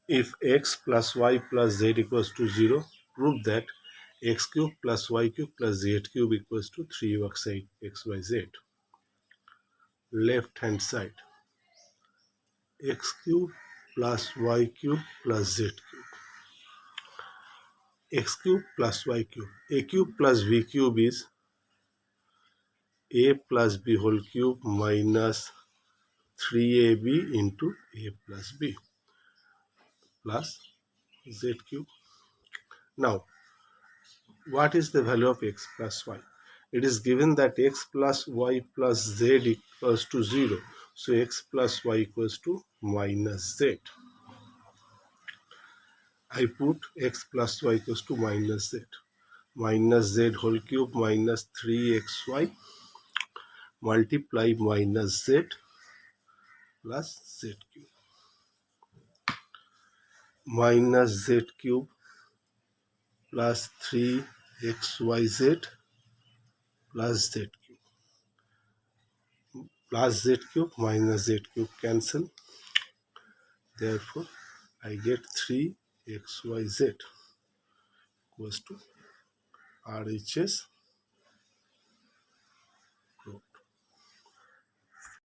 If x plus y plus z equals to 0, prove that x cube plus y cube plus z cube equals to 3xyz. Left hand side, x cube plus y cube plus z cube. X cube plus y cube. A cube plus b cube is a plus b whole cube minus 3ab into a plus b plus z cube. Now, what is the value of x plus y? It is given that x plus y plus z equals to 0. So x plus y equals to minus z. I put x plus y equals to minus z. Minus z whole cube minus 3xy multiply minus z plus z cube. Minus z cube plus 3xyz plus z cube. Plus z cube minus z cube cancel. Therefore, I get 3xyz equals to RHS